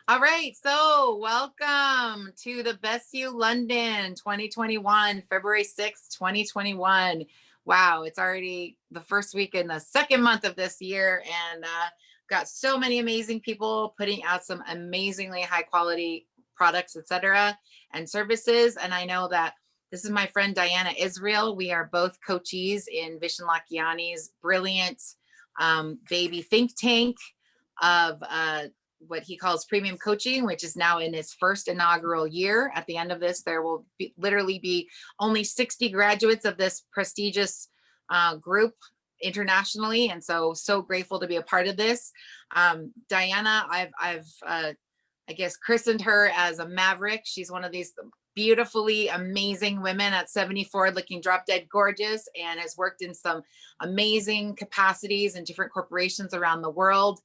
All right, so welcome to the Best You London 2021, February 6th, 2021. Wow, it's already the first week in the second month of this year, and got so many amazing people putting out some amazingly high quality products, etc., and services. And I know that this is my friend Diana Israel. We are both coachees in Vishen Lakhiani's brilliant baby think tank of what he calls premium coaching, which is now in its first inaugural year. At the end of this, there will literally be only 60 graduates of this prestigious group internationally. And so grateful to be a part of this. Diana, I've I guess christened her as a maverick. She's one of these beautifully amazing women at 74, looking drop dead gorgeous, and has worked in some amazing capacities in different corporations around the world.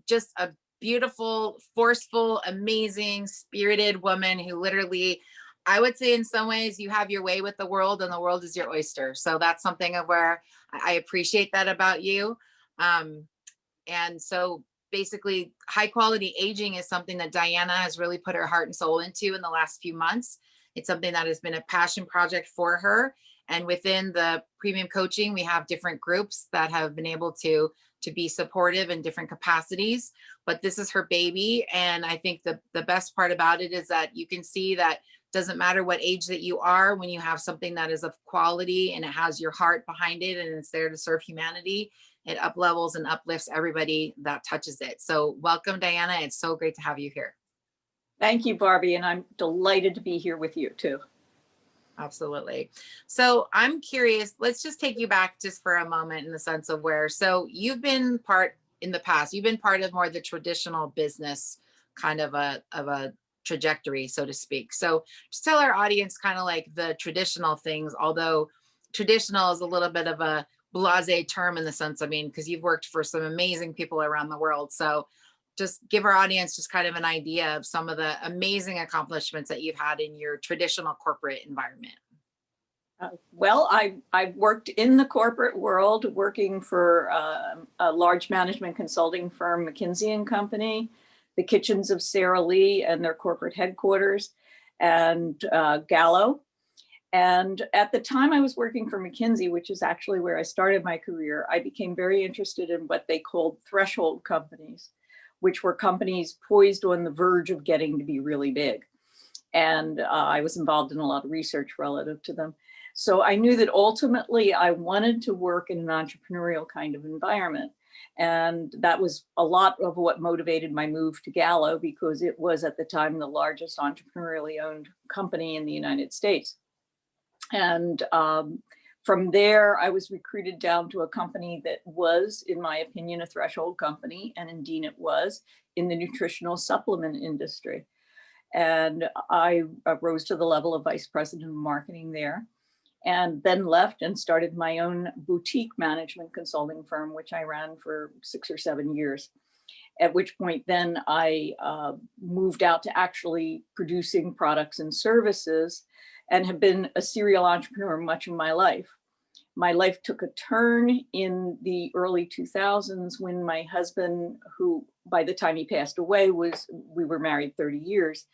Just a beautiful, forceful, amazing, spirited woman who literally, I would say in some ways, you have your way with the world and the world is your oyster. So that's something of where I appreciate that about you. And so basically, high quality aging is something that Diana has really put her heart and soul into in the last few months. It's something that has been a passion project for her. And within the premium coaching, we have different groups that have been able to be supportive in different capacities. But this is her baby. And I think the best part about it is that you can see that doesn't matter what age that you are, when you have something that is of quality and it has your heart behind it and it's there to serve humanity, it up levels and uplifts everybody that touches it. So welcome, Diana. It's so great to have you here. Thank you, Barbie. And I'm delighted to be here with you too. Absolutely. So I'm curious, let's just take you back just for a moment in the sense of where, so you've been part in the past, you've been part of more the traditional business kind of a trajectory, so to speak. So just tell our audience kind of like the traditional things, although traditional is a little bit of a blasé term in the sense, I mean, because you've worked for some amazing people around the world. So just give our audience just kind of an idea of some of the amazing accomplishments that you've had in your traditional corporate environment. Well, I've worked in the corporate world, working for a large management consulting firm, McKinsey & Company, the kitchens of Sara Lee and their corporate headquarters, and Gallo. And at the time I was working for McKinsey, which is actually where I started my career, I became very interested in what they called threshold companies, which were companies poised on the verge of getting to be really big. And I was involved in a lot of research relative to them. So I knew that ultimately I wanted to work in an entrepreneurial kind of environment. And that was a lot of what motivated my move to Gallo, because it was at the time the largest entrepreneurially owned company in the United States. And from there, I was recruited down to a company that was, in my opinion, a threshold company, and indeed it was, in the nutritional supplement industry. And I rose to the level of vice president of marketing there, and then left and started my own boutique management consulting firm, which I ran for 6 or 7 years. At which point then I moved out to actually producing products and services, and have been a serial entrepreneur much of my life. My life took a turn in the early 2000s when my husband, who by the time he passed away we were married 30 years,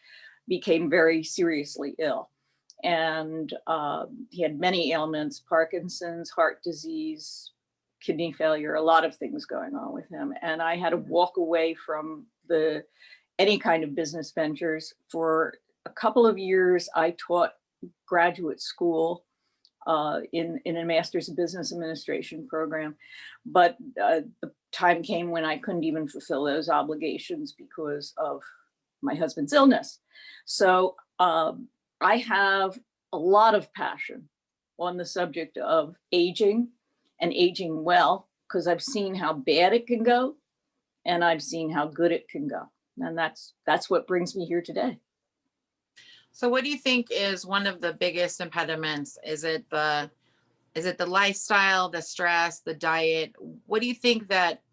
became very seriously ill. And he had many ailments: Parkinson's, heart disease, kidney failure, a lot of things going on with him. And I had to walk away from any kind of business ventures. For a couple of years, I taught graduate school in a master's of business administration program. But the time came when I couldn't even fulfill those obligations because of my husband's illness. So I have a lot of passion on the subject of aging and aging well, because I've seen how bad it can go and I've seen how good it can go. And that's what brings me here today. So what do you think is one of the biggest impediments? Is it the lifestyle, the stress, the diet? What do you think that,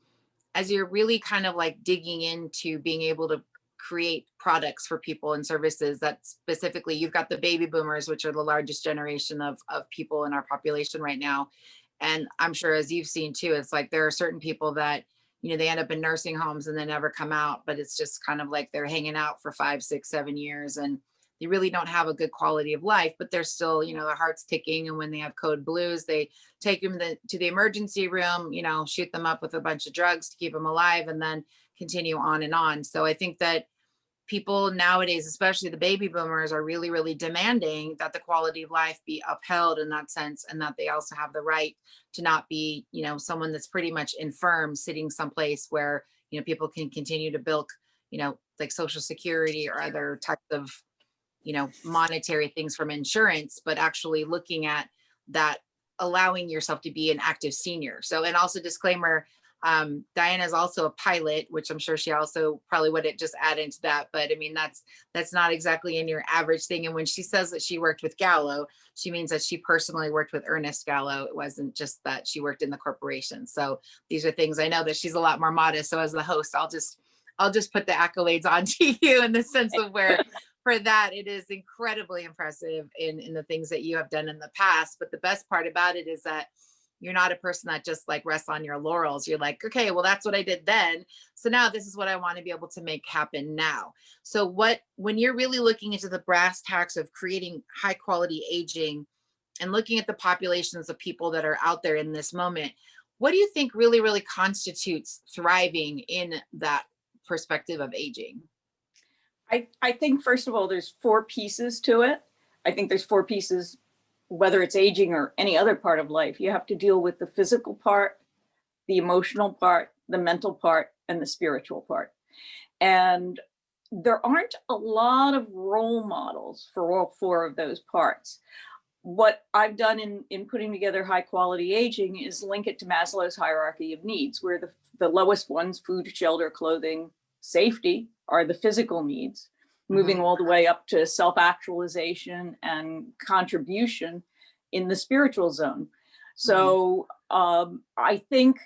as you're really kind of like digging into being able to create products for people and services, that specifically you've got the baby boomers, which are the largest generation of people in our population right now. And I'm sure, as you've seen too, it's like there are certain people that they end up in nursing homes and they never come out, but it's just kind of like they're hanging out for 5, 6, 7 years, and they really don't have a good quality of life, but they're still, their heart's ticking. And when they have code blues, they take them to the emergency room, shoot them up with a bunch of drugs to keep them alive, and then continue on and on. So I think that people nowadays, especially the baby boomers, are really, really demanding that the quality of life be upheld in that sense, and that they also have the right to not be, someone that's pretty much infirm sitting someplace where, people can continue to bilk, like Social Security or other types of, monetary things from insurance, but actually looking at that, allowing yourself to be an active senior. So, and also disclaimer, Diana is also a pilot, which I'm sure she also probably wouldn't just add into that. But I mean, that's not exactly in your average thing. And when she says that she worked with Gallo, she means that she personally worked with Ernest Gallo. It wasn't just that she worked in the corporation. So these are things, I know that she's a lot more modest. So as the host, I'll just put the accolades onto you in the sense of where for that, it is incredibly impressive in the things that you have done in the past. But the best part about it is that you're not a person that just like rests on your laurels. You're like, okay, well, that's what I did then. So now this is what I want to be able to make happen now. So when you're really looking into the brass tacks of creating high quality aging and looking at the populations of people that are out there in this moment, what do you think really, really constitutes thriving in that perspective of aging? I think, first of all, there's 4 pieces to it. I think there's 4 pieces, whether it's aging or any other part of life. You have to deal with the physical part, the emotional part, the mental part, and the spiritual part. And there aren't a lot of role models for all 4 of those parts. What I've done in putting together high quality aging is link it to Maslow's hierarchy of needs, where the lowest ones, food, shelter, clothing, safety, are the physical needs, moving all the way up to self-actualization and contribution in the spiritual zone. So I think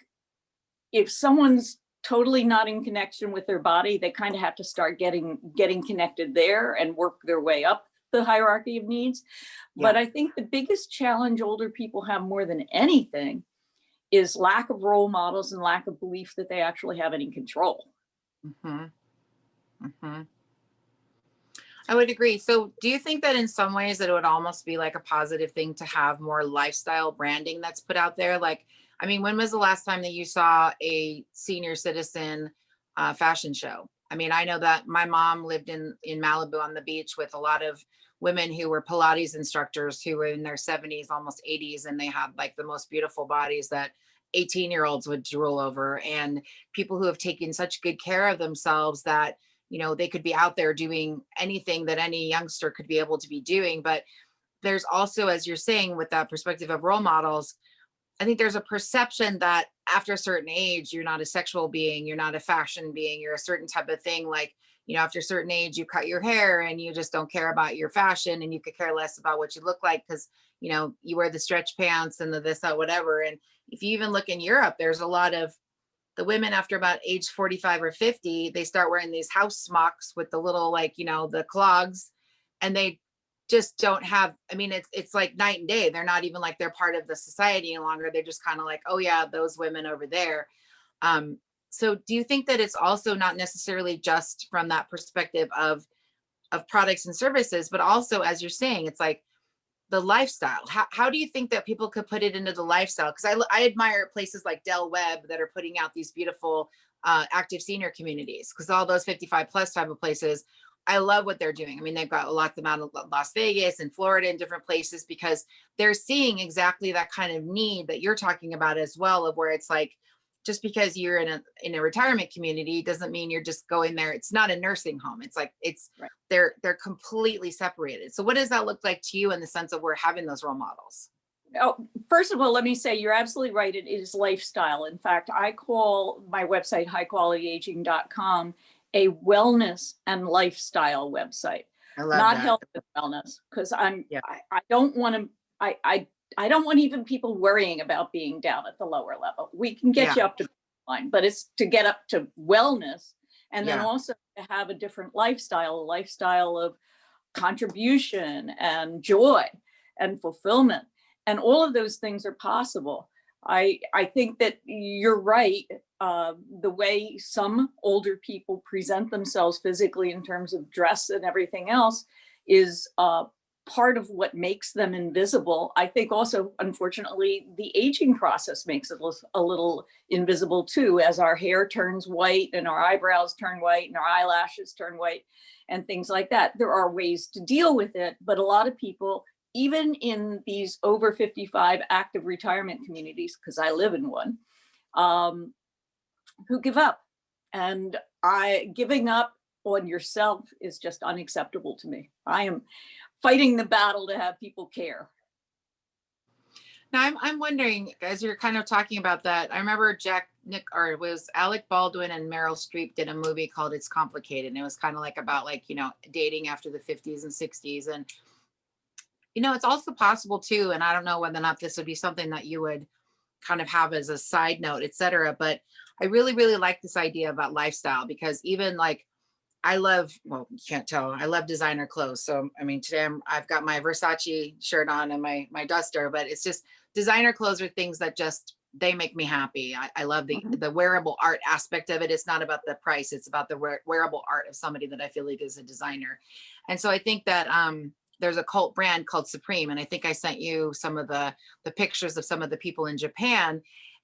if someone's totally not in connection with their body, they kind of have to start getting connected there and work their way up the hierarchy of needs. Yeah. But I think the biggest challenge older people have more than anything is lack of role models and lack of belief that they actually have any control. I would agree. So do you think that in some ways that it would almost be like a positive thing to have more lifestyle branding that's put out there? Like, I mean, when was the last time that you saw a senior citizen fashion show? I mean, I know that my mom lived in Malibu on the beach with a lot of women who were Pilates instructors who were in their 70s, almost 80s, and they had like the most beautiful bodies that 18-year-olds would drool over, and people who have taken such good care of themselves that they could be out there doing anything that any youngster could be able to be doing. But there's also, as you're saying, with that perspective of role models, I think there's a perception that after a certain age, you're not a sexual being, you're not a fashion being, you're a certain type of thing. Like, after a certain age, you cut your hair and you just don't care about your fashion, and you could care less about what you look like because, you wear the stretch pants and the this, that, whatever. And if you even look in Europe, there's a lot of the women after about age 45 or 50, they start wearing these house smocks with the little, like, the clogs, and they just don't have, I mean, it's like night and day. They're not even like they're part of the society any longer. They're just kind of like, oh yeah, those women over there. So do you think that it's also not necessarily just from that perspective of products and services, but also, as you're saying, it's like the lifestyle? How do you think that people could put it into the lifestyle? Because I admire places like Del Webb that are putting out these beautiful active senior communities, because all those 55 plus type of places, I love what they're doing. I mean, they've got a lot of them out of Las Vegas and Florida and different places, because they're seeing exactly that kind of need that you're talking about as well, of where it's like, just because you're in a retirement community doesn't mean you're just going there. It's not a nursing home. It's like, right. They're completely separated. So what does that look like to you in the sense of we're having those role models? Oh, first of all, let me say you're absolutely right. It is lifestyle. In fact, I call my website highqualityaging.com a wellness and lifestyle website. I love not that. Health and wellness, because I don't want to, I don't want even people worrying about being down at the lower level. We can get you up to line, but it's to get up to wellness, and then also to have a different lifestyle, a lifestyle of contribution and joy and fulfillment. And all of those things are possible. I think that you're right. The way some older people present themselves physically in terms of dress and everything else is part of what makes them invisible. I think also, unfortunately, the aging process makes it a little invisible too, as our hair turns white and our eyebrows turn white and our eyelashes turn white and things like that. There are ways to deal with it, but a lot of people, even in these over 55 active retirement communities, because I live in one, who give up. And giving up on yourself is just unacceptable to me. I am fighting the battle to have people care. Now I'm wondering, as you're kind of talking about that, I remember it was Alec Baldwin and Meryl Streep did a movie called It's Complicated. And it was kind of like about like, dating after the 50s and 60s. And, it's also possible too, and I don't know whether or not this would be something that you would kind of have as a side note, et cetera. But I really, really like this idea about lifestyle, because even like well, you can't tell, I love designer clothes. So, I mean, today I've got my Versace shirt on and my duster, but it's just designer clothes are things that just, they make me happy. I love the wearable art aspect of it. It's not about the price. It's about the wearable art of somebody that I feel like is a designer. And so I think that, there's a cult brand called Supreme. And I think I sent you some of the pictures of some of the people in Japan.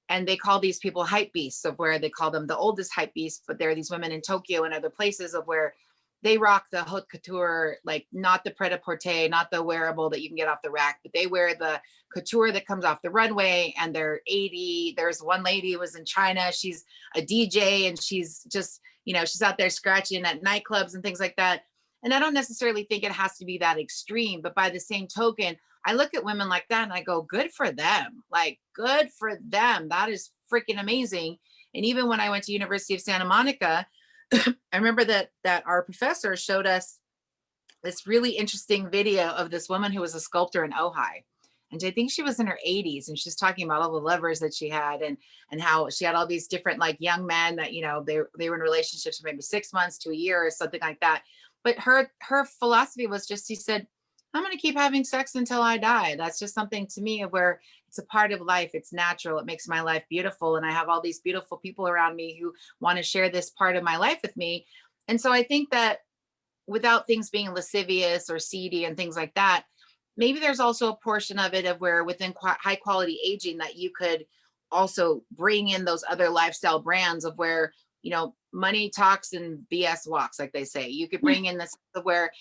And they call these people hype beasts, of where they call them the oldest hype beasts, but there are these women in Tokyo and other places of where they rock the haute couture, like not the pret-a-porter, not the wearable that you can get off the rack, but they wear the couture that comes off the runway, and they're 80. There's one lady who was in China. She's a DJ, and she's just, she's out there scratching at nightclubs and things like that. And I don't necessarily think it has to be that extreme, but by the same token, I look at women like that and I go, good for them. Like, good for them. That is freaking amazing. And even when I went to University of Santa Monica, I remember that our professor showed us this really interesting video of this woman who was a sculptor in Ojai. And I think she was in her 80s, and she's talking about all the lovers that she had, and how she had all these different like young men that, they were in relationships for maybe 6 months to a year or something like that. But her philosophy was just, she said, I'm going to keep having sex until I die. That's just something to me of where it's a part of life. It's natural. It makes my life beautiful. And I have all these beautiful people around me who want to share this part of my life with me. And so I think that without things being lascivious or seedy and things like that, maybe there's also a portion of it of where within high quality aging that you could also bring in those other lifestyle brands of where, money talks and BS walks, like they say. You could bring in this where,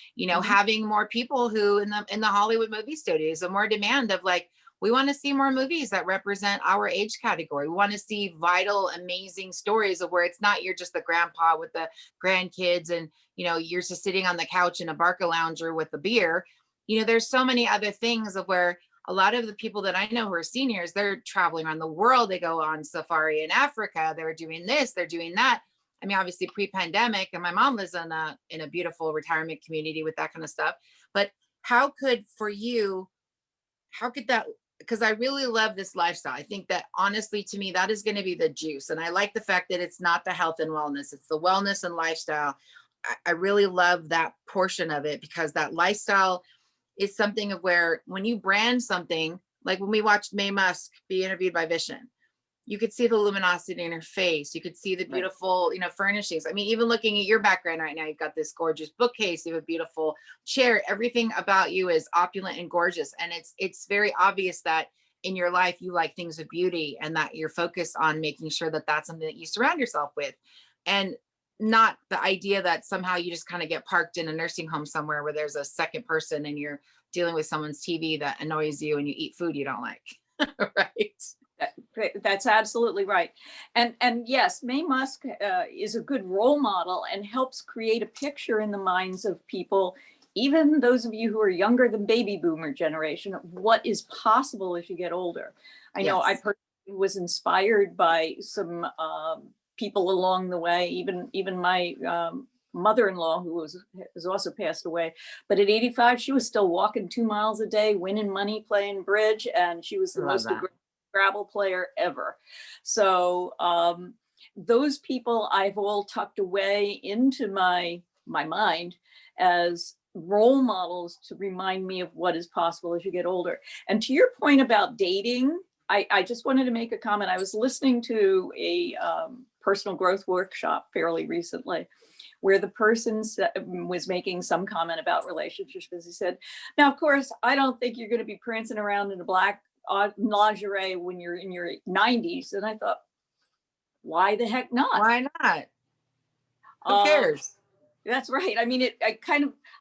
having more people who in the Hollywood movie studios, a more demand of like, we want to see more movies that represent our age category. We want to see vital, amazing stories of where it's not you're just the grandpa with the grandkids and, you're just sitting on the couch in a Barca lounger with a beer. There's so many other things of where a lot of the people that I know who are seniors, they're traveling around the world. They go on safari in Africa. They're doing this, they're doing that. I mean, obviously pre-pandemic, and my mom lives in a beautiful retirement community with that kind of stuff. But how could that, because I really love this lifestyle. I think that honestly, to me, that is going to be the juice. And I like the fact that it's not the health and wellness, it's the wellness and lifestyle. I really love that portion of it, because that lifestyle is something of where when you brand something, like when we watched Mae Musk be interviewed by Vision, you could see the luminosity in her face. You could see the beautiful, furnishings. I mean, even looking at your background right now, you've got this gorgeous bookcase, you have a beautiful chair. Everything about you is opulent and gorgeous. And it's very obvious that in your life, you like things of beauty, and that you're focused on making sure that that's something that you surround yourself with. And not the idea that somehow you just kind of get parked in a nursing home somewhere where there's a second person and you're dealing with someone's TV that annoys you and you eat food you don't like. Right. That's absolutely right. And yes, Mae Musk is a good role model and helps create a picture in the minds of people, even those of you who are younger than baby boomer generation, of what is possible as you get older. I know I personally was inspired by some people along the way, even my mother-in-law, who has also passed away, but at 85 she was still walking 2 miles a day, winning money, playing bridge, and she was the most aggressive Scrabble player ever. So those people I've all tucked away into my mind as role models to remind me of what is possible as you get older. And to your point about dating, I just wanted to make a comment. I was listening to a personal growth workshop fairly recently where the person was making some comment about relationships. Because he said, now, of course, I don't think you're going to be prancing around in a black lingerie when you're in your 90s. And I thought, why the heck not? Why not? Who cares? That's right. I mean,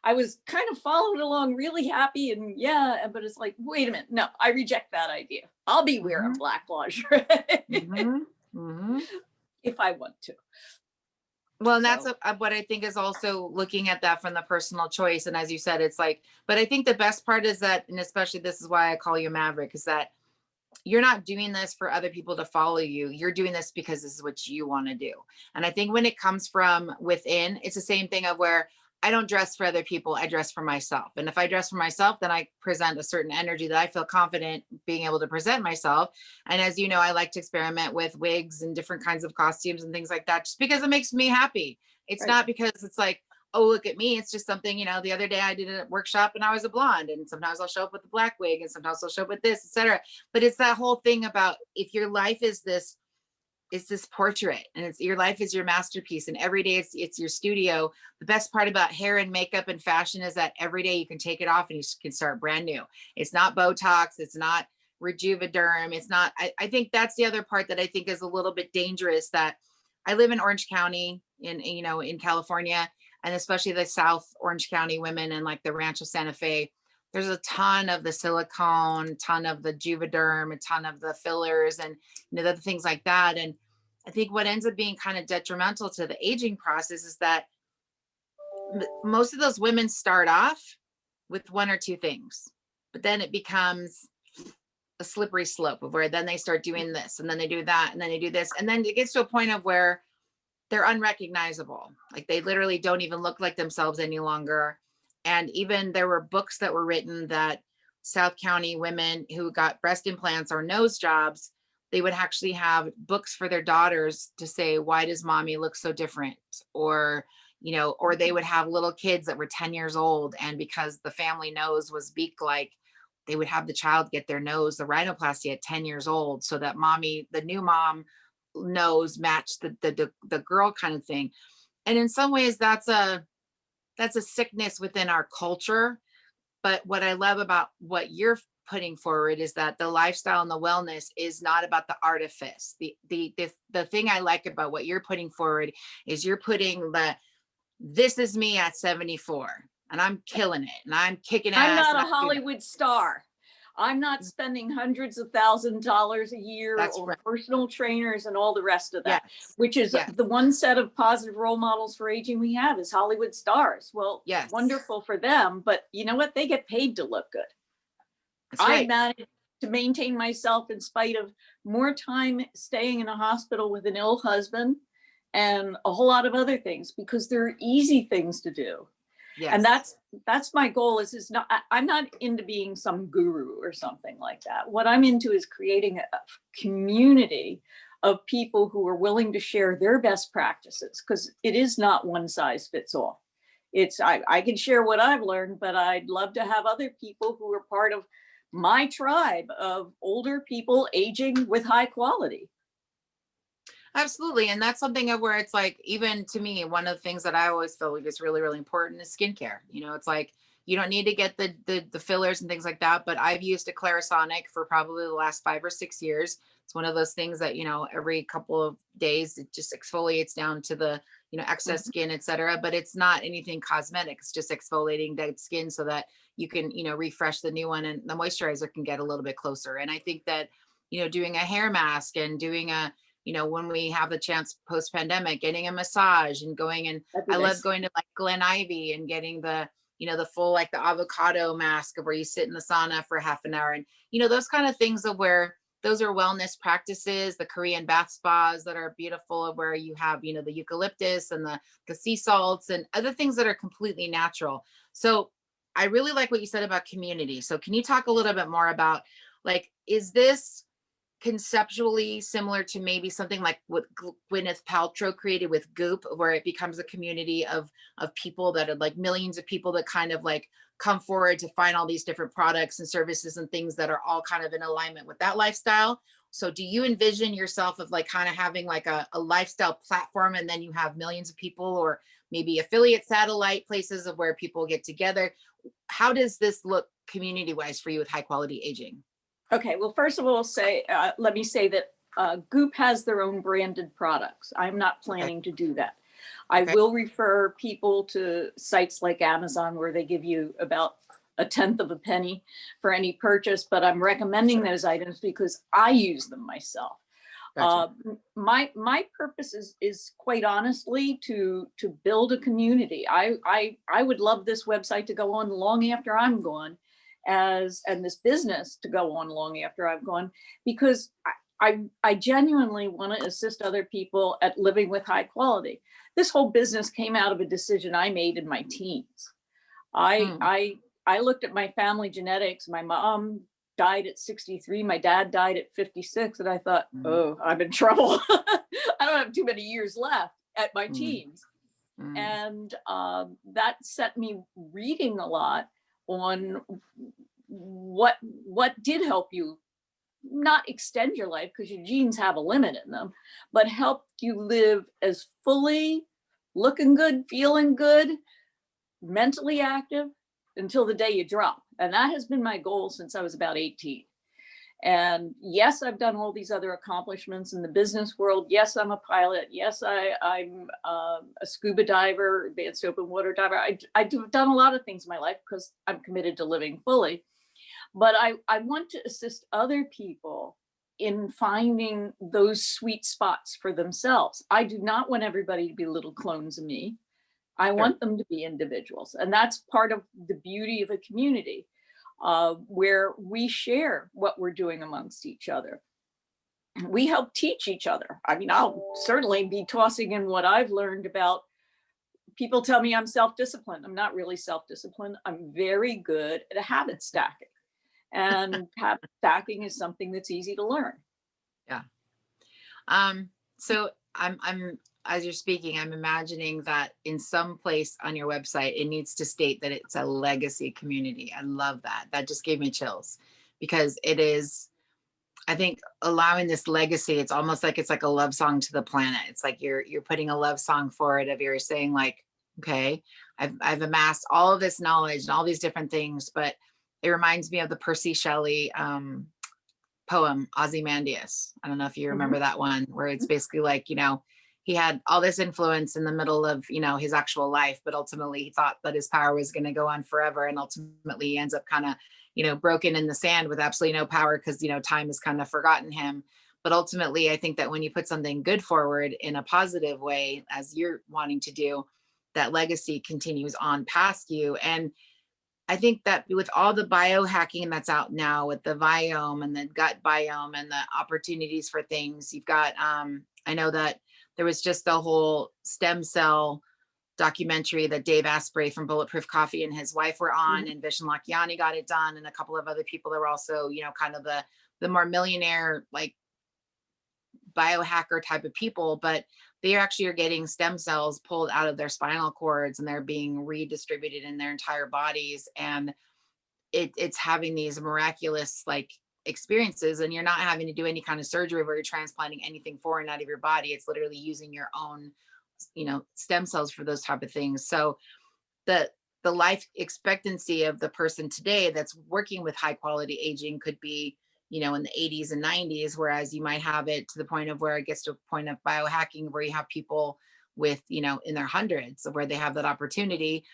I was kind of following along really happy and yeah, but it's like, wait a minute. No, I reject that idea. I'll be wearing black lingerie if I want to. Well, and that's what I think is also looking at that from the personal choice. And as you said, it's like, but I think the best part is that, and especially this is why I call you Maverick, is that you're not doing this for other people to follow you. You're doing this because this is what you want to do. And I think when it comes from within, it's the same thing of where I don't dress for other people. I dress for myself. And if I dress for myself, then I present a certain energy that I feel confident being able to present myself. And as you know, I like to experiment with wigs and different kinds of costumes and things like that, just because it makes me happy. It's not because it's like, oh, look at me. It's just something, the other day I did a workshop and I was a blonde, and sometimes I'll show up with a black wig and sometimes I'll show up with this, etc. But it's that whole thing about if your life is this, it's this portrait, and it's your life is your masterpiece, and every day it's your studio. The best part about hair and makeup and fashion is that every day you can take it off and you can start brand new. It's not Botox, it's not Rejuviderm, it's not, I think that's the other part that I think is a little bit dangerous. That I live in Orange County in California, and especially the South Orange County women and like the Rancho Santa Fe. There's a ton of the silicone, ton of the Juvederm, a ton of the fillers, and the things like that. And I think what ends up being kind of detrimental to the aging process is that most of those women start off with one or two things, but then it becomes a slippery slope of where then they start doing this and then they do that and then they do this. And then it gets to a point of where they're unrecognizable. Like they literally don't even look like themselves any longer. And even there were books that were written that South County women who got breast implants or nose jobs, they would actually have books for their daughters to say, why does mommy look so different? Or, or they would have little kids that were 10 years old. And because the family nose was beak-like, they would have the child get their nose, the rhinoplasty at 10 years old, so that mommy, the new mom, nose matched the girl kind of thing. And in some ways that's a sickness within our culture. But what I love about what you're putting forward is that the lifestyle and the wellness is not about the artifice. The thing I like about what you're putting forward is you're putting this is me at 74 and I'm killing it and I'm kicking ass. I'm not a Hollywood star. I'm not spending hundreds of $1,000s a year on personal trainers and all the rest of that, which is the one set of positive role models for aging we have is Hollywood stars. Well, wonderful for them, but you know what? They get paid to look good. I managed to maintain myself in spite of more time staying in a hospital with an ill husband and a whole lot of other things because they're easy things to do. Yes. And that's my goal is not, I'm not into being some guru or something like that. What I'm into is creating a community of people who are willing to share their best practices, because it is not one size fits all. I can share what I've learned, but I'd love to have other people who are part of my tribe of older people aging with high quality. Absolutely. And that's something of where it's like, even to me, one of the things that I always feel like is really, really important is skincare. It's like, you don't need to get the fillers and things like that, but I've used a Clarisonic for probably the last 5 or 6 years. It's one of those things that, every couple of days, it just exfoliates down to the, excess skin, etc. But it's not anything cosmetic. It's just exfoliating dead skin so that you can, refresh the new one and the moisturizer can get a little bit closer. And I think that, doing a hair mask and doing when we have the chance post pandemic, getting a massage and going, and I love going to like Glen Ivy and getting the full, like the avocado mask of where you sit in the sauna for half an hour. And, those kind of things of where those are wellness practices, the Korean bath spas that are beautiful of where you have, the eucalyptus and the sea salts and other things that are completely natural. So I really like what you said about community. So can you talk a little bit more about, like, is this conceptually similar to maybe something like what Gwyneth Paltrow created with Goop, where it becomes a community of people that are like millions of people that kind of like come forward to find all these different products and services and things that are all kind of in alignment with that lifestyle. So do you envision yourself of like kind of having like a lifestyle platform, and then you have millions of people, or maybe affiliate satellite places of where people get together? How does this look community wise for you with high quality aging? Okay, well, first of all, let me say that Goop has their own branded products. I'm not Okay. planning to do that. I Okay. will refer people to sites like Amazon where they give you about a tenth of a penny for any purchase, but I'm recommending Sure. those items because I use them myself. Gotcha. My purpose is quite honestly to build a community. I would love this website to go on long after I'm gone, and this business to go on long after I'm gone, because I genuinely want to assist other people at living with high quality. This whole business came out of a decision I made in my teens. I Mm, I I looked at my family genetics. My mom died at 63, my dad died at 56, and I thought, mm, "Oh, I'm in trouble. I don't have too many years left at my mm, teens." mm. And that set me reading a lot on what did help you not extend your life, because your genes have a limit in them, but help you live as fully, looking good, feeling good, mentally active until the day you drop. And that has been my goal since I was about 18. And yes, I've done all these other accomplishments in the business world. Yes, I'm a pilot. Yes, I'm a scuba diver, advanced open water diver. I've done a lot of things in my life because I'm committed to living fully. But I want to assist other people in finding those sweet spots for themselves. I do not want everybody to be little clones of me. I Sure. want them to be individuals. And that's part of the beauty of a community, where we share what we're doing amongst each other. We help teach each other. I mean, I'll certainly be tossing in what I've learned about. People tell me I'm self disciplined. I'm not really self disciplined. I'm very good at habit stacking. And habit stacking is something that's easy to learn. Yeah. So I'm as you're speaking, I'm imagining that in some place on your website, it needs to state that it's a legacy community. I love that. That just gave me chills because it is, I think allowing this legacy, it's almost like it's like a love song to the planet. It's like you're putting a love song for it of you're saying like, okay, I've amassed all of this knowledge and all these different things, but it reminds me of the Percy Shelley poem Ozymandias. I don't know if you remember Mhm. that one, where it's basically like, he had all this influence in the middle of, his actual life, but ultimately he thought that his power was going to go on forever. And ultimately he ends up kind of, broken in the sand with absolutely no power because, time has kind of forgotten him. But ultimately, I think that when you put something good forward in a positive way, as you're wanting to do, that legacy continues on past you. And I think that with all the biohacking that's out now with the biome and the gut biome and the opportunities for things, you've got, I know that there was just the whole stem cell documentary that Dave Asprey from Bulletproof Coffee and his wife were on, Mhm. and Vishen Lakhiani got it done, and a couple of other people that were also, kind of the more millionaire, like biohacker type of people, but they actually are getting stem cells pulled out of their spinal cords and they're being redistributed in their entire bodies. And it's having these miraculous like experiences, and you're not having to do any kind of surgery where you're transplanting anything foreign out of your body. It's literally using your own stem cells for those type of things. So the life expectancy of the person today that's working with high quality aging could be in the 80s and 90s, whereas you might have it to the point of where it gets to a point of biohacking where you have people with in their hundreds of where they have that opportunity.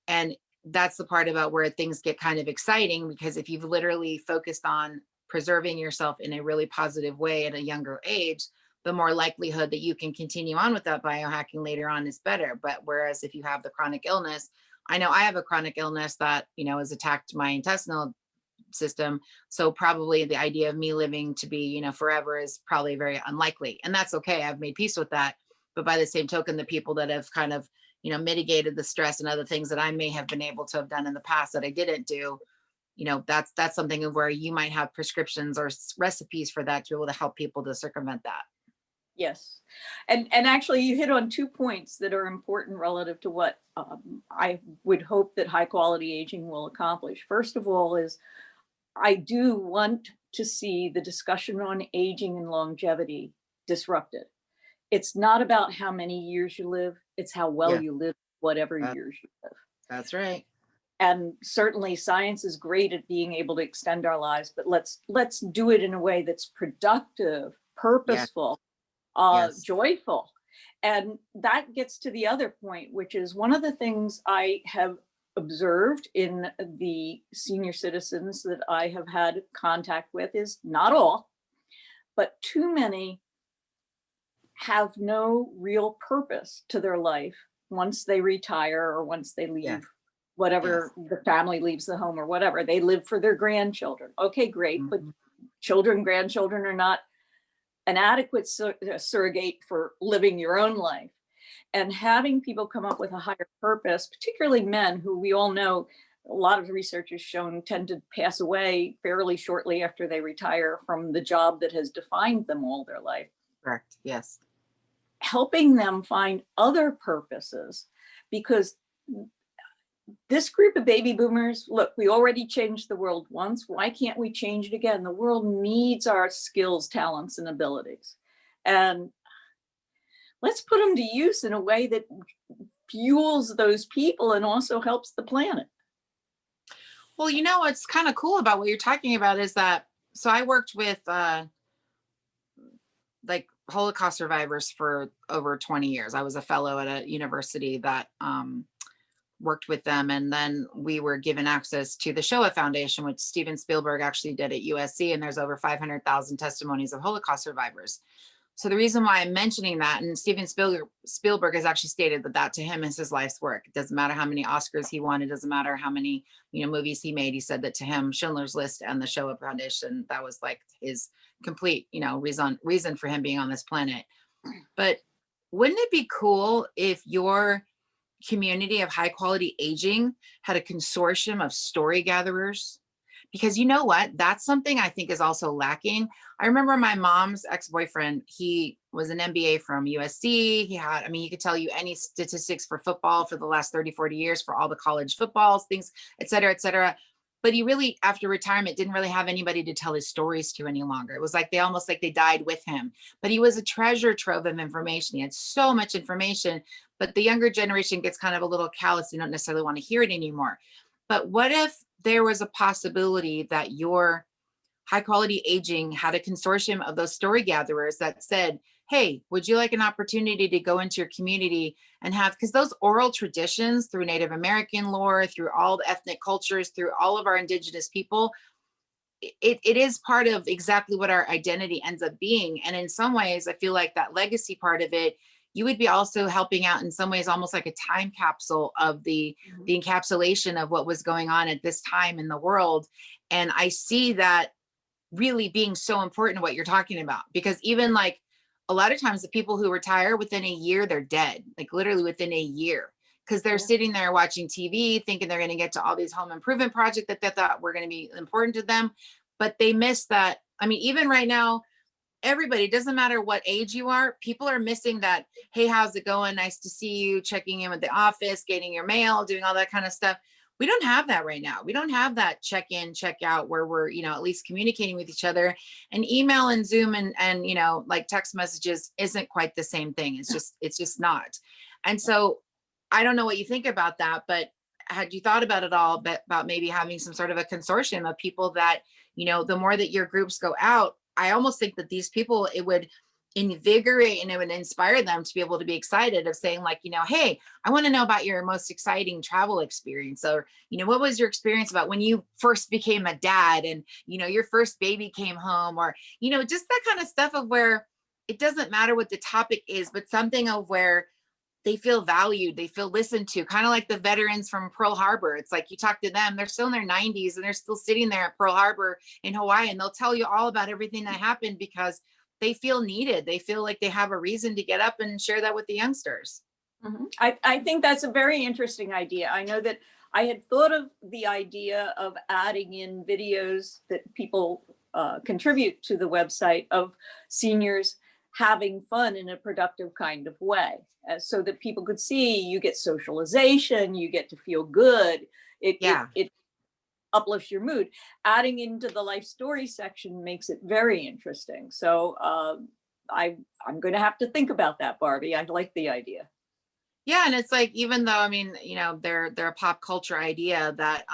And that's the part about where things get kind of exciting, because if you've literally focused on preserving yourself in a really positive way at a younger age, the more likelihood that you can continue on with that biohacking later on is better. But whereas if you have the chronic illness, I know I have a chronic illness that, has attacked my intestinal system. So probably the idea of me living to be, forever is probably very unlikely. And that's okay. I've made peace with that. But by the same token, the people that have kind of, mitigated the stress and other things that I may have been able to have done in the past that I didn't do, that's something of where you might have prescriptions or recipes for that to be able to help people to circumvent that. Yes. And actually you hit on 2 points that are important relative to what I would hope that high quality aging will accomplish. First of all is I do want to see the discussion on aging and longevity disrupted. It's not about how many years you live, it's how well Yeah, you live whatever that, years you live. that's right. And certainly science is great at being able to extend our lives, but let's do it in a way that's productive, Yeah, purposeful, yes, joyful. And that gets to the other point, which is one of the things I have observed in the senior citizens that I have had contact with is not all, but too many have no real purpose to their life once they retire or once they yes, leave yes. whatever the family leaves the home or whatever. They live for their grandchildren. Okay, great. But Mhm. children, grandchildren are not an adequate surrogate for living your own life. And having people come up with a higher purpose, particularly men who we all know a lot of research has shown tend to pass away fairly shortly after they retire from the job that has defined them all their life, Correct. Yes. helping them find other purposes. Because this group of baby boomers, look, we already changed the world once. Why can't we change it again? The world needs our skills, talents, and abilities. And let's put them to use in a way that fuels those people and also helps the planet. Well, what's kind of cool about what you're talking about is that, so I worked with like Holocaust survivors for over 20 years. I was a fellow at a university that worked with them. And then we were given access to the Shoah Foundation, which Steven Spielberg actually did at USC. And there's over 500,000 testimonies of Holocaust survivors. So the reason why I'm mentioning that, and Steven Spielberg has actually stated that to him is his life's work. It doesn't matter how many Oscars he won. It doesn't matter how many, movies he made. He said that to him, Schindler's List and the Shoah Foundation, that was like his complete, reason for him being on this planet. But wouldn't it be cool if your community of high quality aging had a consortium of story gatherers? Because you know what? That's something I think is also lacking. I remember my mom's ex-boyfriend, he was an MBA from USC. He could tell you any statistics for football for the last 30, 40 years for all the college footballs, things, et cetera, et cetera. But he really, after retirement, didn't really have anybody to tell his stories to any longer. It was like they died with him. But he was a treasure trove of information. He had so much information, but the younger generation gets kind of a little callous. They don't necessarily want to hear it anymore. But what if there was a possibility that your high quality aging had a consortium of those story gatherers that said, hey, would you like an opportunity to go into your community and have, because those oral traditions through Native American lore, through all the ethnic cultures, through all of our indigenous people, it is part of exactly what our identity ends up being. And in some ways, I feel like that legacy part of it, you would be also helping out in some ways, almost like a time capsule of the encapsulation of what was going on at this time in the world. And I see that really being so important, what you're talking about, because even like a lot of times the people who retire within a year, they're dead, like literally within a year, because they're Yeah. sitting there watching TV thinking they're going to get to all these home improvement projects that they thought were going to be important to them, but they miss that. I mean, even right now, everybody, doesn't matter what age you are, people are missing that, hey, how's it going, nice to see you, checking in with the office, getting your mail, doing all that kind of stuff. We don't have that right now. We don't have that check in, check out where we're, at least communicating with each other. And email and Zoom and like text messages isn't quite the same thing. It's just not. And so I don't know what you think about that, but had you thought about it all, about maybe having some sort of a consortium of people that, the more that your groups go out, I almost think that these people, it would invigorate and it would inspire them to be able to be excited of saying like, hey, I want to know about your most exciting travel experience, or, what was your experience about when you first became a dad and, your first baby came home, or, just that kind of stuff of where it doesn't matter what the topic is, but something of where they feel valued, they feel listened to, kind of like the veterans from Pearl Harbor. It's like you talk to them, they're still in their 90s and they're still sitting there at Pearl Harbor in Hawaii, and they'll tell you all about everything that happened because they feel needed. They feel like they have a reason to get up and share that with the youngsters. I think that's a very interesting idea. I know that I had thought of the idea of adding in videos that people contribute to the website of seniors having fun in a productive kind of way, so that people could see you get socialization, you get to feel good. Yeah. It uplifts your mood. Adding into the life story section makes it very interesting. So I'm going to have to think about that, Barbie. I like the idea. Yeah, and it's like, even though, I mean, they're a pop culture idea that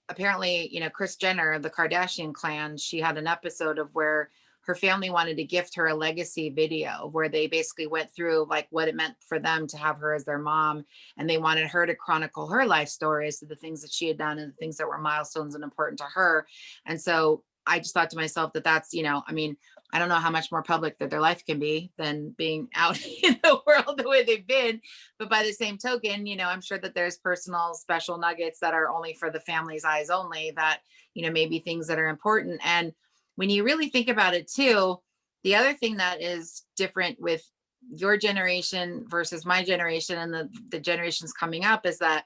apparently, Kris Jenner of the Kardashian clan, she had an episode of where her family wanted to gift her a legacy video where they basically went through like what it meant for them to have her as their mom, and they wanted her to chronicle her life stories, so the things that she had done and the things that were milestones and important to her. And so I just thought to myself that that's, I mean, I don't know how much more public that their life can be than being out in the world the way they've been. But by the same token, I'm sure that there's personal special nuggets that are only for the family's eyes only, that, maybe things that are important. And when you really think about it too, the other thing that is different with your generation versus my generation and the generations coming up is that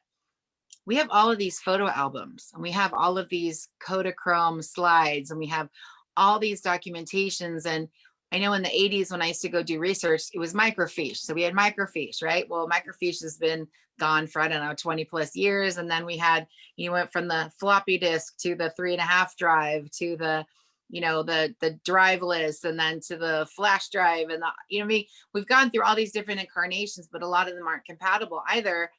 we have all of these photo albums, and we have all of these Kodachrome slides, and we have all these documentations. And I know in the 80s, when I used to go do research, it was microfiche. So we had microfiche, right? Well, microfiche has been gone for, I don't know, 20 plus years. And then we had, you went from the floppy disk to the 3.5 drive to the, the drive list, and then to the flash drive. And we've gone through all these different incarnations, but a lot of them aren't compatible either.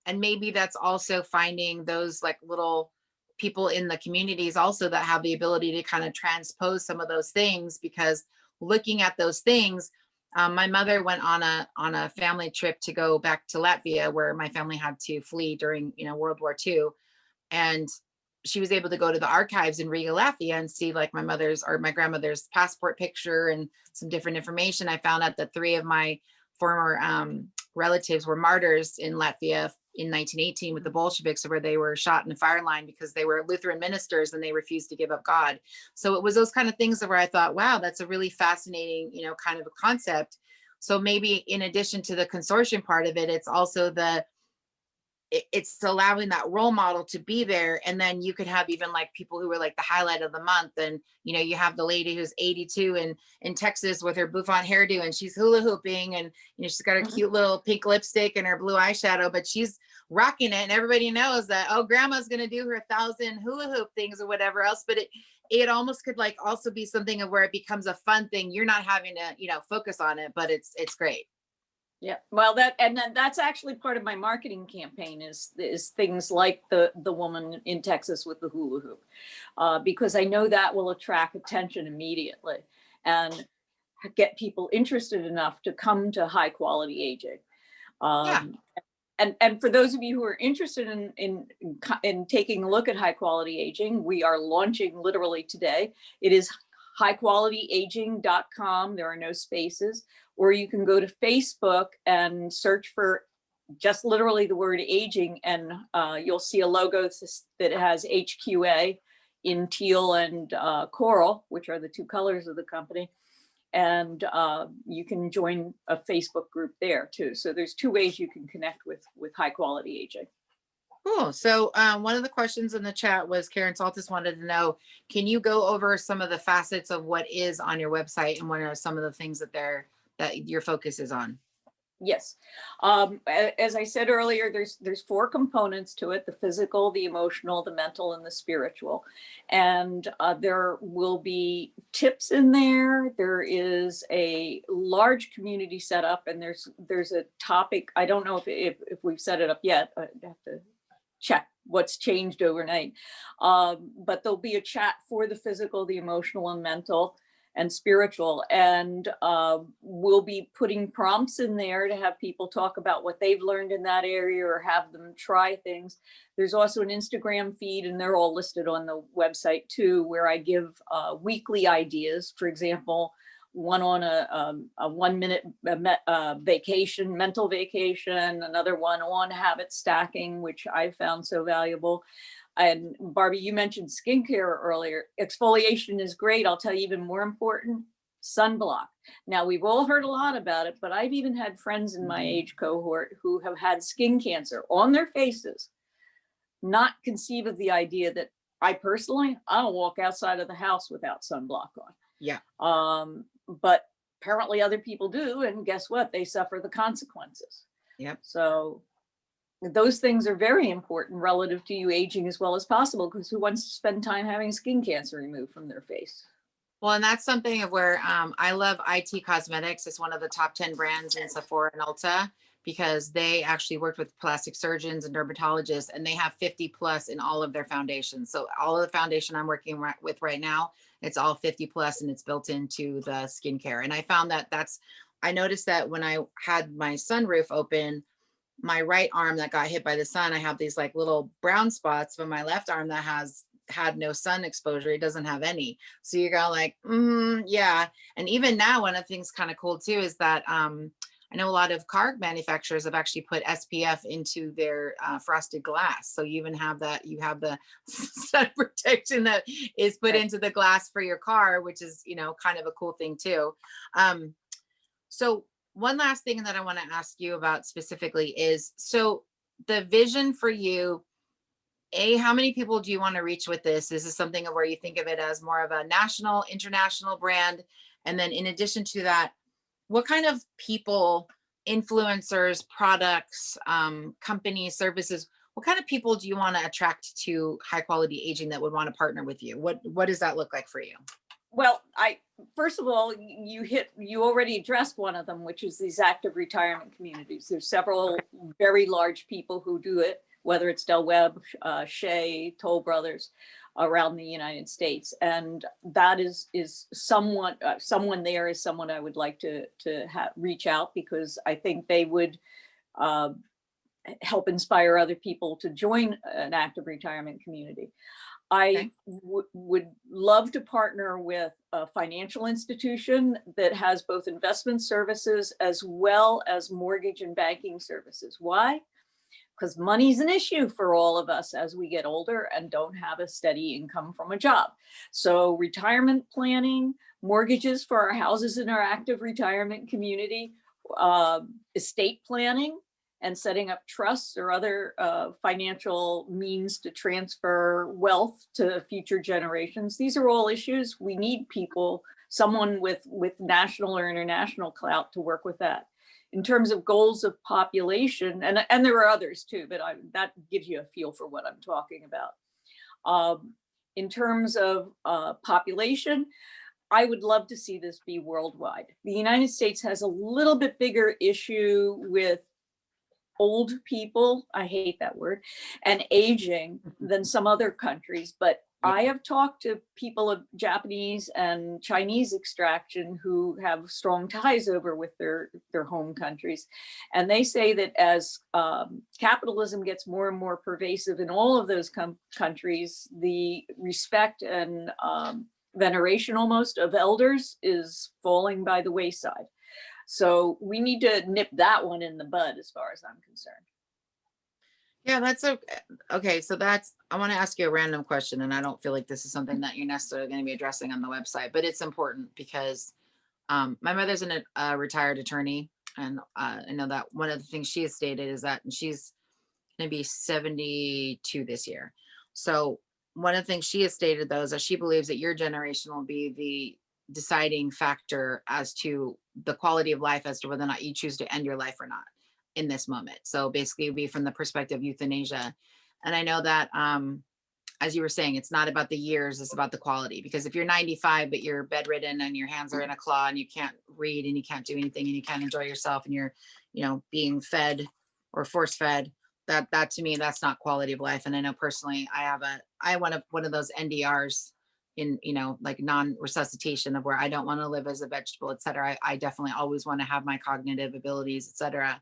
And maybe that's also finding those like little people in the communities also that have the ability to kind of transpose some of those things, because looking at those things, my mother went on a family trip to go back to Latvia, where my family had to flee during World War II. And she was able to go to the archives in Riga, Latvia, and see like my mother's or my grandmother's passport picture and some different information. I found out that 3 of my former relatives were martyrs in Latvia in 1918 with the Bolsheviks, where they were shot in a fire line because they were Lutheran ministers and they refused to give up God. So it was those kind of things where I thought, wow, that's a really fascinating, kind of a concept. So maybe in addition to the consortium part of it, it's also it's allowing that role model to be there. And then you could have even like people who were like the highlight of the month. And, you have the lady who's 82 and in Texas with her bouffant hairdo, and she's hula hooping, and, she's got her cute little pink lipstick and her blue eyeshadow, but she's rocking it. And everybody knows that, oh, grandma's going to do her 1,000 hula hoop things or whatever else. But it almost could like also be something of where it becomes a fun thing. You're not having to, focus on it, but it's great. Yeah, well, that's actually part of my marketing campaign is things like the woman in Texas with the hula hoop, because I know that will attract attention immediately and get people interested enough to come to high quality aging. Yeah. And for those of you who are interested in taking a look at high quality aging, we are launching literally today. It is highqualityaging.com. There are no spaces. Or you can go to Facebook and search for just literally the word aging, and you'll see a logo that has HQA in teal and coral, which are the 2 colors of the company. And you can join a Facebook group there too. So there's 2 ways you can connect with high quality aging. Cool. So one of the questions in the chat was Karen Saltis wanted to know, can you go over some of the facets of what is on your website and what are some of the things that your focus is on? Yes. As I said earlier, there's 4 components to it: the physical, the emotional, the mental, and the spiritual. And there will be tips in there. There is a large community set up, and there's a topic. I don't know if we've set it up yet. I have to check what's changed overnight. But there'll be a chat for the physical, the emotional, and mental and spiritual. And we'll be putting prompts in there to have people talk about what they've learned in that area or have them try things. There's also an Instagram feed, and they're all listed on the website too, where I give weekly ideas. For example, one on a 1-minute vacation, mental vacation, another one on habit stacking, which I found so valuable. And Barbie, you mentioned skincare earlier. Exfoliation is great. I'll tell you even more important, sunblock. Now, we've all heard a lot about it, but I've even had friends in my age cohort who have had skin cancer on their faces, not conceive of the idea that I don't walk outside of the house without sunblock on. Yeah. But apparently other people do. And guess what? They suffer the consequences. Yep. So those things are very important relative to you aging as well as possible, because who wants to spend time having skin cancer removed from their face? Well, and that's something of where I love IT Cosmetics. It's one of the top 10 brands in Sephora and Ulta because they actually worked with plastic surgeons and dermatologists, and they have 50 plus in all of their foundations. So all of the foundation I'm working with right now, it's all 50 plus and it's built into the skincare. And I found that I noticed that when I had my sunroof open, my right arm that got hit by the sun, I have these like little brown spots, but my left arm that has had no sun exposure, it doesn't have any. So you go like, yeah. And even now, one of the things kind of cool too is that I know a lot of car manufacturers have actually put SPF into their frosted glass. So you even have that, you have the sun protection that is put into the glass for your car, which is, kind of a cool thing too. So one last thing that I want to ask you about specifically is, so the vision for you, how many people do you want to reach with this? Is this something where you think of it as more of a national, international brand? And then in addition to that, what kind of people, influencers, products, companies, services, what kind of people do you want to attract to high quality aging that would want to partner with you? What does that look like for you? Well, first of all, you already addressed one of them, which is these active retirement communities. There's several very large people who do it, whether it's Del Webb, Shea, Toll Brothers, around the United States, and that is someone there is someone I would like to reach out, because I think they would help inspire other people to join an active retirement community. I would love to partner with a financial institution that has both investment services as well as mortgage and banking services. Why? Because money's an issue for all of us as we get older and don't have a steady income from a job. So retirement planning, mortgages for our houses in our active retirement community, estate planning, and setting up trusts or other financial means to transfer wealth to future generations. These are all issues. We need people, someone with national or international clout to work with that. In terms of goals of population, and there are others too, but that gives you a feel for what I'm talking about. In terms of population, I would love to see this be worldwide. The United States has a little bit bigger issue with old people, I hate that word, and aging than some other countries. But I have talked to people of Japanese and Chinese extraction who have strong ties over with their home countries. And they say that as capitalism gets more and more pervasive in all of those countries, the respect and veneration almost of elders is falling by the wayside. So we need to nip that one in the bud as far as I'm concerned. Yeah, that's okay. So I want to ask you a random question, and I don't feel like this is something that you're necessarily going to be addressing on the website, but it's important because my mother's a retired attorney, and I know that one of the things she has stated is that she's going to be 72 this year. So one of the things she has stated, though, is that she believes that your generation will be the deciding factor as to the quality of life, as to whether or not you choose to end your life or not in this moment. So basically it would be from the perspective of euthanasia. And I know that as you were saying, it's not about the years, it's about the quality. Because if you're 95 but you're bedridden and your hands are in a claw and you can't read and you can't do anything and you can't enjoy yourself and you're being fed or force fed, that to me, that's not quality of life. And I know personally I want one of those NDRs in like non-resuscitation, of where I don't want to live as a vegetable, et cetera. I definitely always want to have my cognitive abilities, et cetera.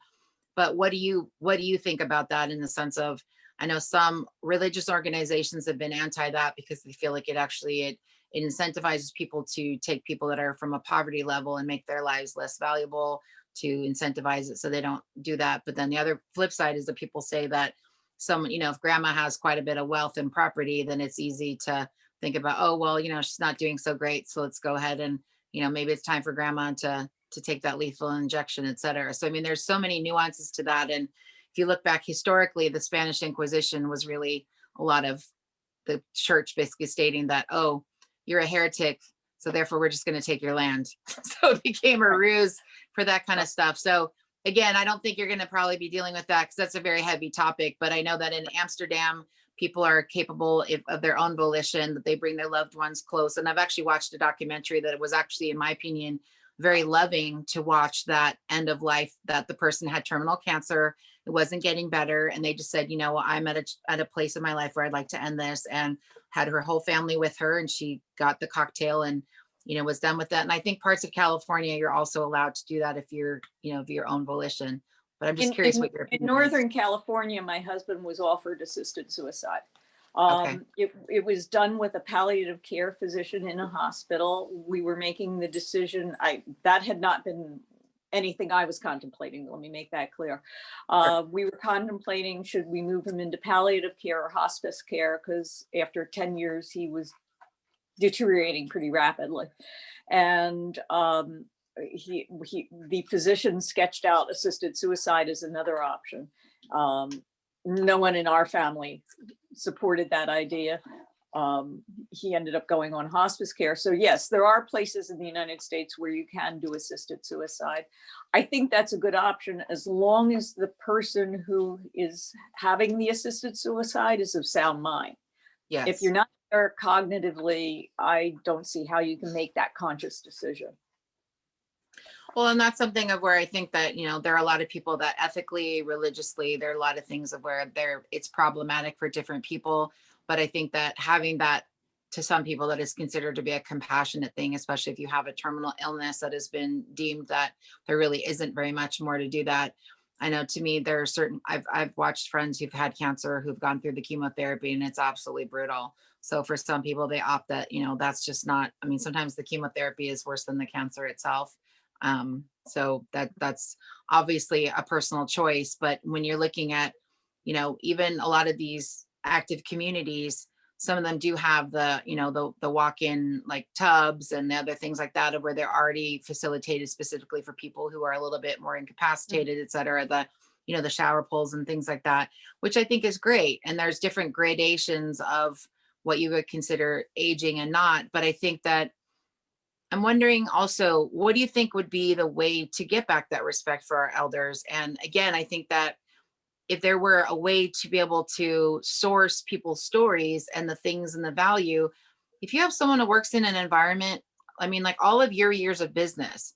But what do you think about that, in the sense of, I know some religious organizations have been anti that because they feel like it incentivizes people to take people that are from a poverty level and make their lives less valuable, to incentivize it so they don't do that. But then the other flip side is that people say that if grandma has quite a bit of wealth and property, then it's easy to think about, oh, well, she's not doing so great, so let's go ahead and, maybe it's time for grandma to take that lethal injection, et cetera. So, I mean, there's so many nuances to that. And if you look back historically, the Spanish Inquisition was really a lot of the church basically stating that, oh, you're a heretic, So therefore, we're just going to take your land. So it became a Right. ruse for that kind of stuff. So again, I don't think you're going to probably be dealing with that because that's a very heavy topic. But I know that in Amsterdam, people are capable of their own volition, that they bring their loved ones close. And I've actually watched a documentary that was actually, in my opinion, very loving to watch that end of life, that the person had terminal cancer. It wasn't getting better. And they just said, I'm at a place in my life where I'd like to end this, and had her whole family with her, and she got the cocktail and, was done with that. And I think parts of California, you're also allowed to do that if you're, of your own volition. But I'm just curious what your In opinion is. Northern California, my husband was offered assisted suicide. Okay. It was done with a palliative care physician in a hospital. We were making the decision. That had not been anything I was contemplating. Let me make that clear. Sure. We were contemplating, should we move him into palliative care or hospice care? Because after 10 years, he was deteriorating pretty rapidly. And the physician sketched out assisted suicide as another option. No one in our family supported that idea. He ended up going on hospice care. So yes, there are places in the United States where you can do assisted suicide. I think that's a good option as long as the person who is having the assisted suicide is of sound mind. If you're Yes. not there cognitively, I don't see how you can make that conscious decision. Well, and that's something of where I think that, there are a lot of people that ethically, religiously, there are a lot of things of where it's problematic for different people. But I think that having that, to some people, that is considered to be a compassionate thing, especially if you have a terminal illness that has been deemed that there really isn't very much more to do that. I know, to me, there are certain, I've watched friends who've had cancer, who've gone through the chemotherapy, and it's absolutely brutal. So for some people, they opt that, that's just not, I mean, sometimes the chemotherapy is worse than the cancer itself. So that's obviously a personal choice. But when you're looking at, even a lot of these active communities, some of them do have the walk-in like tubs and the other things like that, of where they're already facilitated specifically for people who are a little bit more incapacitated, et cetera. The shower pools and things like that, which I think is great. And there's different gradations of what you would consider aging and not. But I think that I'm wondering also, what do you think would be the way to get back that respect for our elders? And again, I think that if there were a way to be able to source people's stories and the things and the value, if you have someone who works in an environment, I mean, like all of your years of business,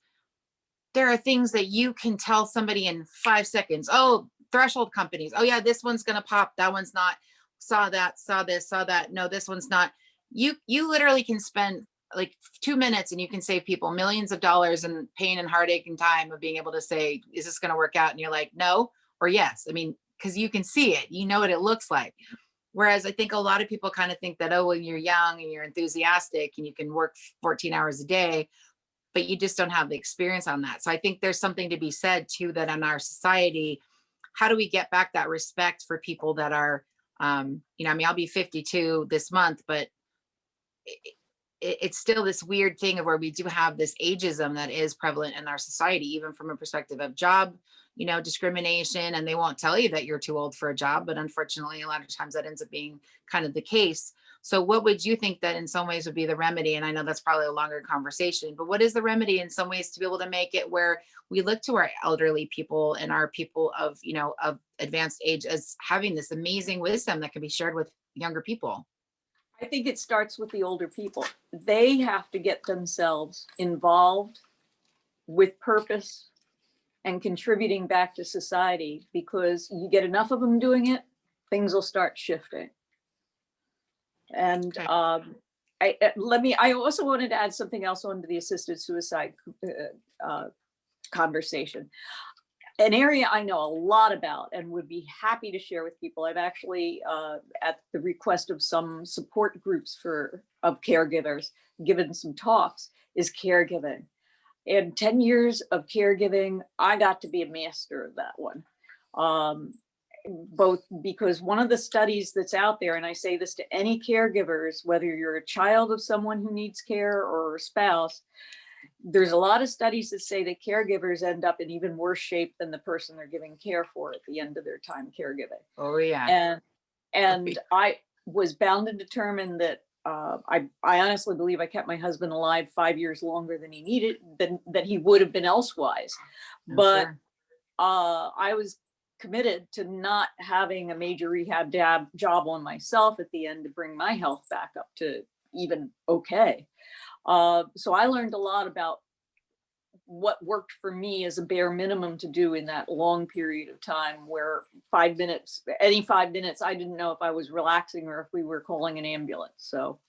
there are things that you can tell somebody in 5 seconds. Oh, threshold companies. Oh yeah, this one's gonna pop. That one's not. Saw that, saw this, saw that. No, this one's not. You literally can spend like 2 minutes and you can save people millions of dollars in pain and heartache and time of being able to say, is this gonna work out? And you're like, no or yes. I mean, because you can see it, you know what it looks like. Whereas I think a lot of people kind of think that, oh, when you're young and you're enthusiastic and you can work 14 hours a day, but you just don't have the experience on that. So I think there's something to be said too, that in our society, how do we get back that respect for people that are, I mean, I'll be 52 this month, but it's still this weird thing of where we do have this ageism that is prevalent in our society, even from a perspective of job, discrimination. And they won't tell you that you're too old for a job, but unfortunately, a lot of times that ends up being kind of the case. So what would you think that in some ways would be the remedy? And I know that's probably a longer conversation, but what is the remedy in some ways to be able to make it where we look to our elderly people and our people of, of advanced age as having this amazing wisdom that can be shared with younger people? I think it starts with the older people. They have to get themselves involved with purpose and contributing back to society, because you get enough of them doing it, things will start shifting. And Okay. I also wanted to add something else onto the assisted suicide conversation. An area I know a lot about and would be happy to share with people. I've actually, at the request of some support groups of caregivers, given some talks, is caregiving. In 10 years of caregiving, I got to be a master of that one. Both because one of the studies that's out there, and I say this to any caregivers, whether you're a child of someone who needs care or a spouse, there's a lot of studies that say that caregivers end up in even worse shape than the person they're giving care for at the end of their time caregiving. Oh yeah. And I was bound and determined that I honestly believe I kept my husband alive 5 years longer than he needed, than he would have been elsewise. I'm But sure. I was committed to not having a major rehab job on myself at the end to bring my health back up to even okay. So I learned a lot about what worked for me as a bare minimum to do in that long period of time where 5 minutes, any 5 minutes, I didn't know if I was relaxing or if we were calling an ambulance. So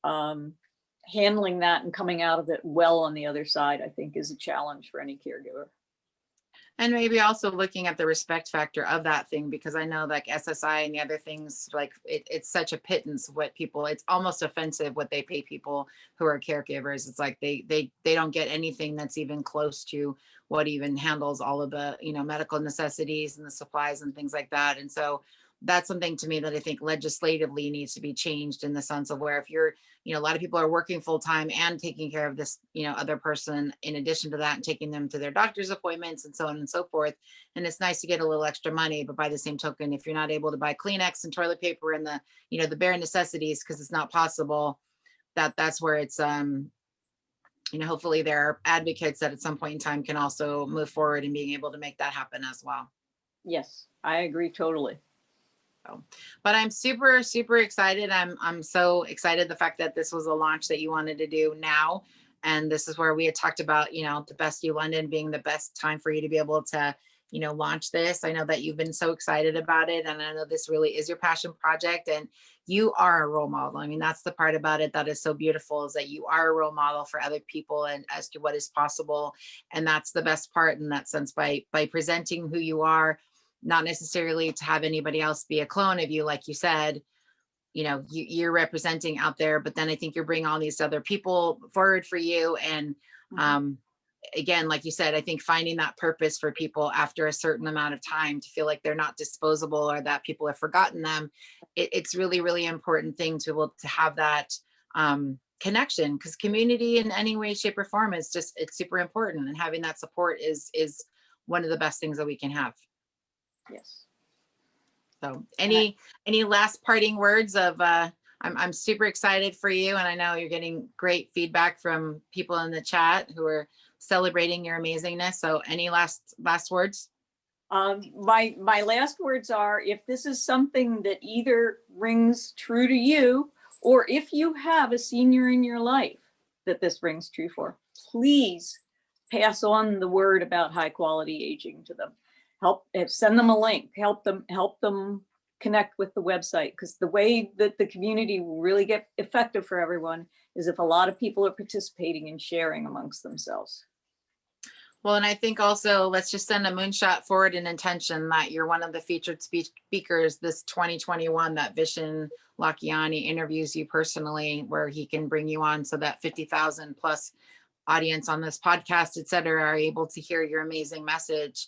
handling that and coming out of it well on the other side, I think, is a challenge for any caregiver. And maybe also looking at the respect factor of that thing, because I know like SSI and the other things, like it's such a pittance what people, it's almost offensive what they pay people who are caregivers. It's like they don't get anything that's even close to what even handles all of the, medical necessities and the supplies and things like that. And so that's something to me that I think legislatively needs to be changed, in the sense of where if you're, a lot of people are working full time and taking care of this, other person in addition to that, and taking them to their doctor's appointments and so on and so forth. And it's nice to get a little extra money, but by the same token, if you're not able to buy Kleenex and toilet paper and the, the bare necessities, because it's not possible, that's where it's, hopefully there are advocates that at some point in time can also move forward and being able to make that happen as well. Yes, I agree totally. So, but I'm super, super excited. I'm so excited the fact that this was a launch that you wanted to do now. And this is where we had talked about, the Best You London being the best time for you to be able to, launch this. I know that you've been so excited about it. And I know this really is your passion project, and you are a role model. I mean, that's the part about it that is so beautiful, is that you are a role model for other people and as to what is possible. And that's the best part in that sense, by presenting who you are, not necessarily to have anybody else be a clone of you, like you said, you're representing out there, but then I think you're bringing all these other people forward for you. And again, like you said, I think finding that purpose for people after a certain amount of time to feel like they're not disposable or that people have forgotten them. It's really, really important thing to have that connection, because community in any way, shape or form is just, it's super important. And having that support is one of the best things that we can have. Yes. So any last parting words of, I'm super excited for you. And I know you're getting great feedback from people in the chat who are celebrating your amazingness. So any last words? My last words are, if this is something that either rings true to you, or if you have a senior in your life that this rings true for, please pass on the word about high quality aging to them. Send them a link, help them connect with the website, because the way that the community will really get effective for everyone is if a lot of people are participating and sharing amongst themselves. Well, and I think also let's just send a moonshot forward in intention that you're one of the featured speakers this 2021, that Vishen Lakhiani interviews you personally, where he can bring you on so that 50,000 plus audience on this podcast, et cetera, are able to hear your amazing message,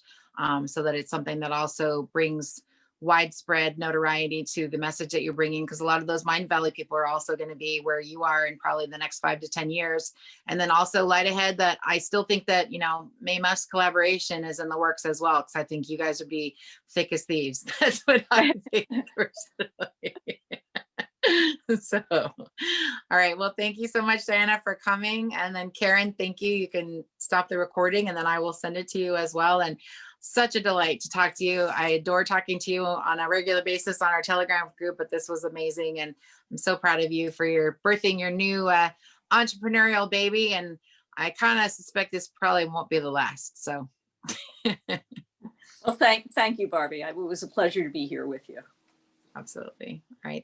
so that it's something that also brings widespread notoriety to the message that you're bringing, because a lot of those Mind Valley people are also going to be where you are in probably the next 5 to 10 years. And then also light ahead that I still think that, May Musk collaboration is in the works as well, because I think you guys would be thick as thieves. That's what I think personally. So, all right. Well, thank you so much, Diana, for coming. And then Karen, thank you. You can stop the recording and then I will send it to you as well. And such a delight to talk to you. I adore talking to you on a regular basis on our Telegram group, but this was amazing. And I'm so proud of you for your birthing your new entrepreneurial baby. And I kind of suspect this probably won't be the last. So. Well, thank you, Barbie. It was a pleasure to be here with you. Absolutely. All right.